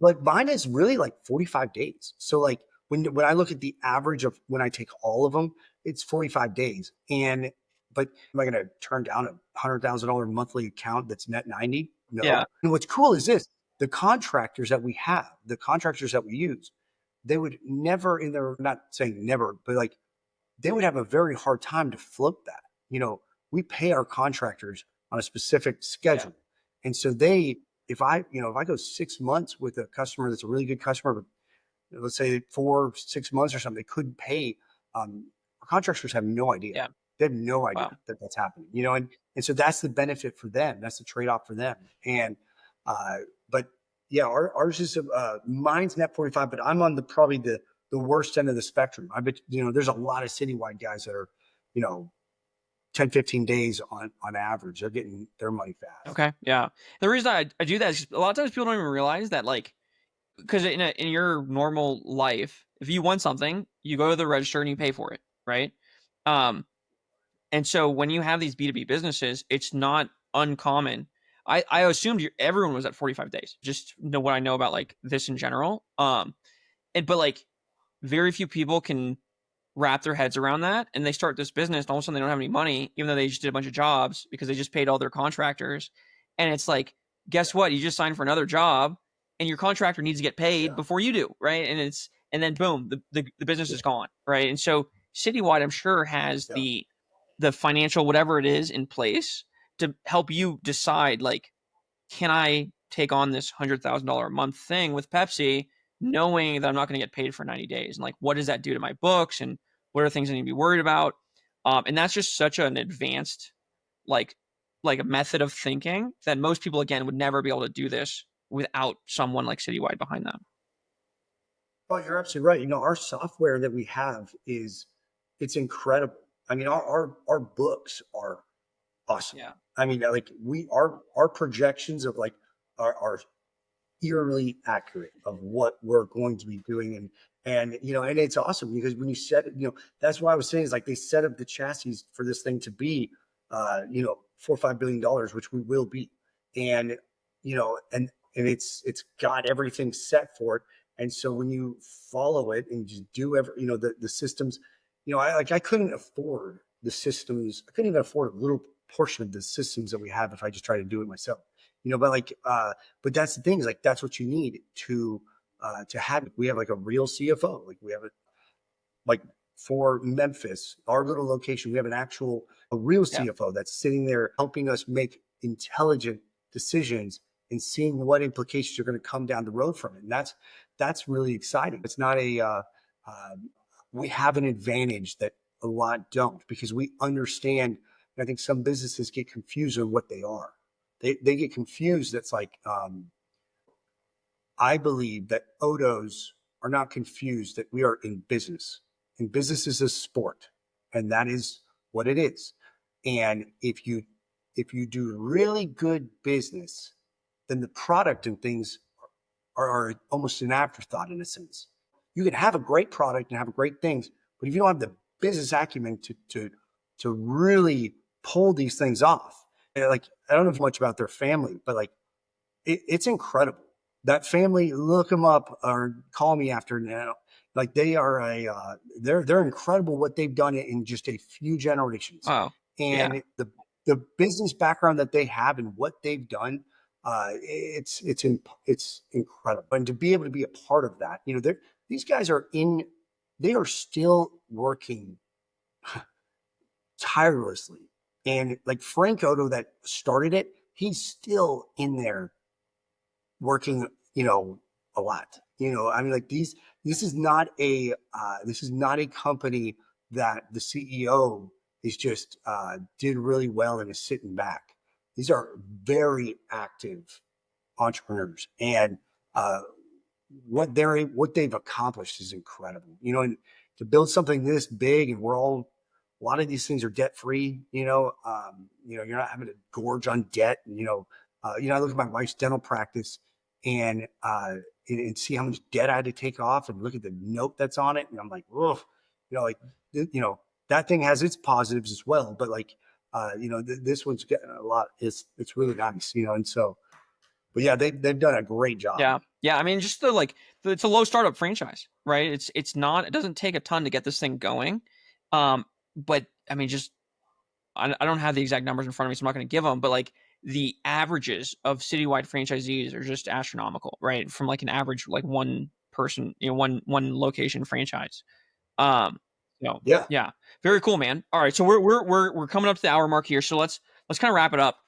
But mine is really like 45 days. So like when I look at the average of when I take all of them, it's 45 days. But am I going to turn down a $100,000 monthly account that's net 90? No. Yeah. And what's cool is this: the contractors that we have, the contractors that we use, they would never, in their, not saying never, but like, they would have a very hard time to float that. We pay our contractors on a specific schedule. Yeah. And so if I go 6 months with a customer that's a really good customer, but let's say 4-6 months or something, they couldn't pay. Our contractors have no idea. Yeah. They have no idea Wow. that that's happening. And so that's the benefit for them. That's the trade-off for them. And but yeah, ours is mine's net 45, but I'm on probably the worst end of the spectrum. I bet there's a lot of citywide guys that are 10, 15 days on average. They're getting their money fast. Okay. Yeah. The reason I do that is a lot of times people don't even realize that, like, because in your normal life, if you want something, you go to the register and you pay for it, right? And so when you have these B2B businesses, it's not uncommon. I assumed everyone was at 45 days. Just know what I know about like this in general. But like very few people can wrap their heads around that, and they start this business and all of a sudden they don't have any money, even though they just did a bunch of jobs because they just paid all their contractors. And it's like, guess what? You just signed for another job and your contractor needs to get paid before you do, right? And then boom, the business is gone, right? And so Citywide, I'm sure, has the financial whatever it is in place to help you decide, like, can I take on this $100,000 a month thing with Pepsi, knowing that I'm not going to get paid for 90 days? And like, what does that do to my books? And what are things I need to be worried about? And that's just such an advanced, like a method of thinking that most people, again, would never be able to do this without someone like Citywide behind them. Oh, you're absolutely right. Our software that we have it's incredible. I mean, our books are awesome. Yeah. I mean, like our projections of like are eerily accurate of what we're going to be doing. And it's awesome because when you set it, that's why I was saying is like they set up the chassis for this thing to be, $4 or $5 billion, which we will be. And, and it's got everything set for it. And so when you follow it and just do the systems, I couldn't afford the systems. I couldn't even afford a little portion of the systems that we have if I just tried to do it myself. But that's the thing, is like, that's what you need to have it. We have like a real CFO. Like we have it, like for Memphis, our little location, we have a real CFO that's sitting there helping us make intelligent decisions and seeing what implications are going to come down the road from it. And that's really exciting. It's not we have an advantage that a lot don't, because we understand. And I think some businesses get confused on what they are. They get confused. That's like, I believe that Odos are not confused that we are in business. And business is a sport, and that is what it is. And if you do really good business, then the product and things are almost an afterthought in a sense. You can have a great product and have great things, but if you don't have the business acumen to really pull these things off, like, I don't know much about their family, but like it's incredible. That family, look them up or call me after now. Like they are they're incredible what they've done in just a few generations. Wow. And the business background that they have and what they've done, it's incredible. And to be able to be a part of that, these guys they are still working tirelessly. And like Frank Odo that started it, he's still in there working, a lot. I mean, like this is not a company that the CEO is just did really well and is sitting back. These are very active entrepreneurs, and what they've accomplished is incredible. And to build something this big, and a lot of these things are debt free. You're not having to gorge on debt. I look at my wife's dental practice and see how much debt I had to take off, and look at the note that's on it, and I'm like, oh, like that thing has its positives as well, but like this one's getting a lot. It's really nice, and so. But yeah, they've done a great job. Yeah. I mean, just it's a low startup franchise, right? It doesn't take a ton to get this thing going. But I mean, I don't have the exact numbers in front of me, so I'm not going to give them. But like the averages of citywide franchisees are just astronomical, right? From like an average like one person, one location franchise. Um, Yeah. yeah, very cool, man. All right, so we're coming up to the hour mark here, so let's kind of wrap it up.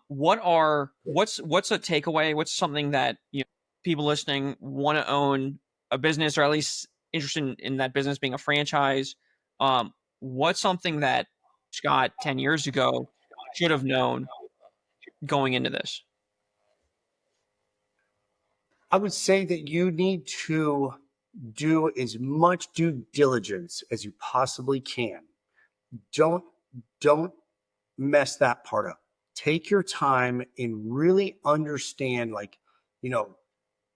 What's a takeaway? What's something that people listening want to own a business, or at least interested in that business being a franchise? What's something that Scott 10 years ago should have known going into this? I would say that you need to do as much due diligence as you possibly can. Don't don't mess that part up. Take your time and really understand,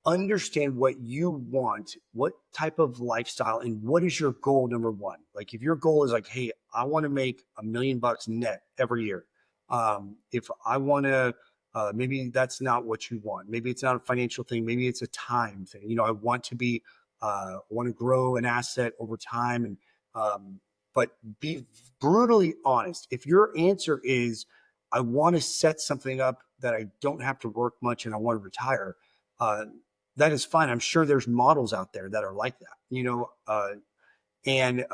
understand what you want, what type of lifestyle, and what is your goal. Number one, like if your goal is like, hey, I want to make $1 million net every year. If I want to, maybe that's not what you want. Maybe it's not a financial thing. Maybe it's a time thing. I want to want to grow an asset over time. But be brutally honest. If your answer is, I want to set something up that I don't have to work much and I want to retire, that is fine. I'm sure there's models out there that are like that, and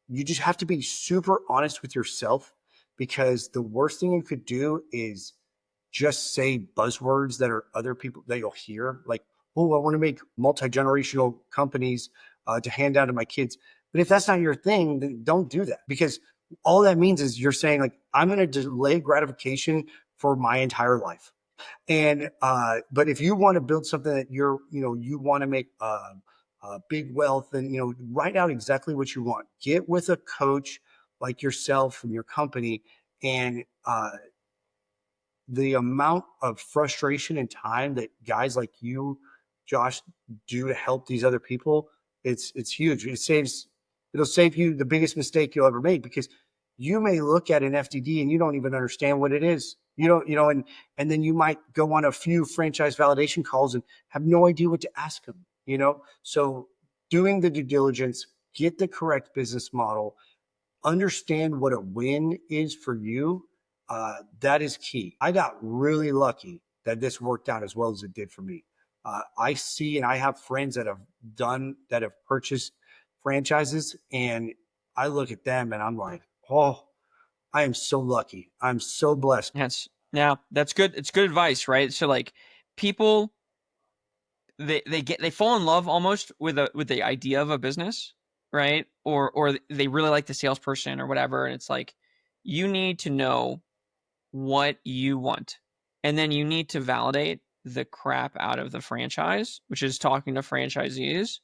you just have to be super honest with yourself, because the worst thing you could do is just say buzzwords that are other people that you'll hear, like, oh, I want to make multi-generational companies to hand down to my kids. But if that's not your thing, then don't do that, because all that means is you're saying, like, I'm going to delay gratification for my entire life. And but if you want to build something that you want to make big wealth, and write out exactly what you want. Get with a coach like yourself from your company, and the amount of frustration and time that guys like you, Josh, do to help these other people, it's huge. It'll save you the biggest mistake you'll ever make, because you may look at an FDD and you don't even understand what it is. And then you might go on a few franchise validation calls and have no idea what to ask them. So doing the due diligence, get the correct business model, understand what a win is for you. That is key. I got really lucky that this worked out as well as it did for me. I see, and I have friends that have purchased franchises, and I look at them and I'm like, oh, I am so lucky. I'm so blessed. That's good. It's good advice, right? So like people, they fall in love almost with the idea of a business, right? Or they really like the salesperson or whatever. And it's like, you need to know what you want. And then you need to validate the crap out of the franchise, which is talking to franchisees,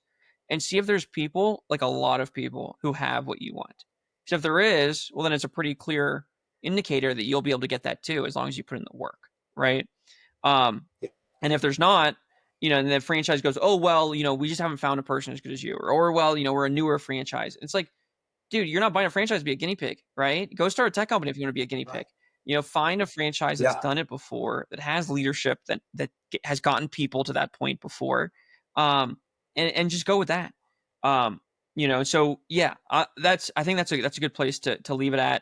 and see if there's people, like a lot of people, who have what you want. So if there is, well, then it's a pretty clear indicator that you'll be able to get that too, as long as you put in the work, right? And if there's not, and the franchise goes, oh, well, we just haven't found a person as good as you, or well, we're a newer franchise. It's like, dude, you're not buying a franchise to be a guinea pig, right? Go start a tech company if you want to be a guinea pig. Find a franchise that's done it before, that has leadership, that has gotten people to that point before, and just go with that. So yeah, I think that's a good place to leave it at.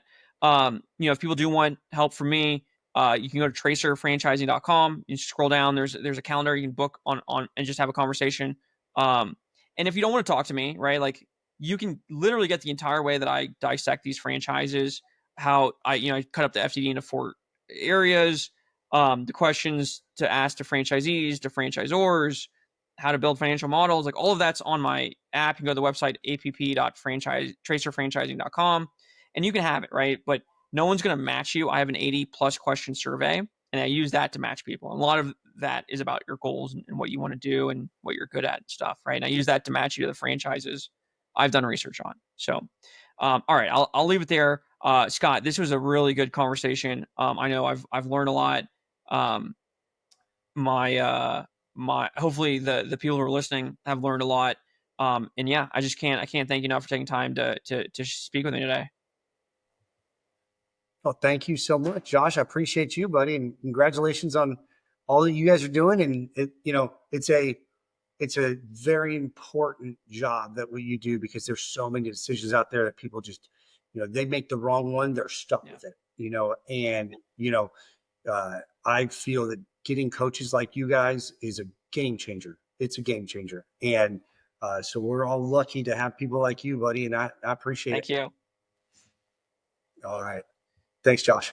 If people do want help from me, you can go to tracerfranchising.com. You scroll down. There's a calendar you can book on and just have a conversation. And if you don't want to talk to me, right, like, you can literally get the entire way that I dissect these franchises, how I cut up the FDD into 4 areas, the questions to ask to franchisees, to franchisors, how to build financial models, like all of that's on my app. You can go to the website, app.tracerfranchising.com, and you can have it, right? But no one's going to match you. I have an 80+ question survey, and I use that to match people. And a lot of that is about your goals and what you want to do and what you're good at and stuff, right? And I use that to match you to the franchises I've done research on. So, all right, I'll leave it there. Scott, this was a really good conversation. I know I've learned a lot. My hopefully the people who are listening have learned a lot. And yeah, I can't thank you enough for taking time to speak with me today. Well, thank you so much, Josh. I appreciate you, buddy, and congratulations on all that you guys are doing. And it's a very important job that what you do, because there's so many decisions out there that people just, they make the wrong one, they're stuck with it. And I feel that getting coaches like you guys is a game changer. It's a game changer, and so we're all lucky to have people like you, buddy. And I appreciate it. Thank you. All right, thanks, Josh.